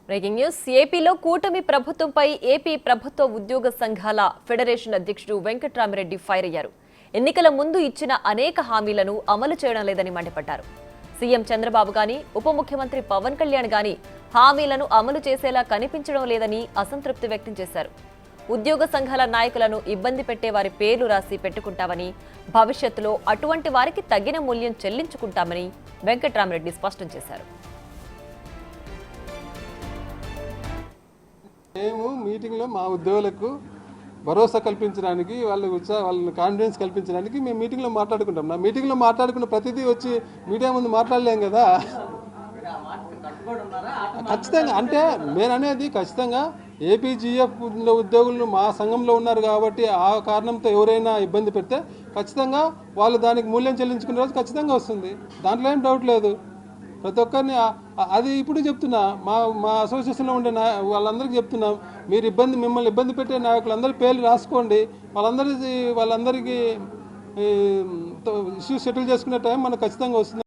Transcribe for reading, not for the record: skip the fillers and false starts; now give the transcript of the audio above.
Breaking news ఏపీలో కూటమి ప్రభుత్వంపై ఏపీ ప్రభుత్వ ఉద్యోగ సంఘాల ఫెడరేషన్ అధ్యక్షుడు వెంకట్రామిరెడ్డి ఫైర్ అయ్యారు. ఎన్నికల ముందు ఇచ్చిన అనేక హామీలను అమలు చేయడం లేదని మండిపడ్డారు. సీఎం చంద్రబాబు గాని ఉప ముఖ్యమంత్రి పవన్ కళ్యాణ్ గాని హామీలను అమలు చేసేలా కనిపించడం లేదని అసంతృప్తి వ్యక్తం చేశారు. ఉద్యోగ సంఘాల నాయకులను ఇబ్బంది పెట్టే వారి పేర్లు రాసి పెట్టుకుంటామని, భవిష్యత్తులో అటువంటి వారికి తగిన మూల్యం చెల్లించుకుంటామని వెంకట్రామిరెడ్డి స్పష్టం చేశారు. మేము మీటింగ్లో మా ఉద్యోగులకు భరోసా కల్పించడానికి వాళ్ళని కాన్ఫిడెన్స్ కల్పించడానికి మేము మీటింగ్లో మాట్లాడుకుంటాం. నా మీటింగ్లో మాట్లాడుకున్న ప్రతిదీ వచ్చి మీడియా ముందు మాట్లాడలేం కదా. ఖచ్చితంగా అంటే నేను అనేది ఖచ్చితంగా ఏపీజీఎఫ్లో ఉద్యోగులు మా సంఘంలో ఉన్నారు కాబట్టి ఆ కారణంతో ఎవరైనా ఇబ్బంది పెడితే ఖచ్చితంగా వాళ్ళు దానికి మూల్యం చెల్లించుకునే రోజు ఖచ్చితంగా వస్తుంది. దాంట్లో ఏం డౌట్ లేదు. ప్రతి ఒక్కరిని అది ఇప్పుడు చెప్తున్నా, మా అసోసియేషన్లో ఉండే వాళ్ళందరికీ చెప్తున్నాం, మిమ్మల్ని ఇబ్బంది పెట్టే నాయకులందరి పేర్లు రాసుకోండి. వాళ్ళందరికీ ఇష్యూస్ సెటిల్ చేసుకునే టైం మనకు ఖచ్చితంగా వస్తుంది.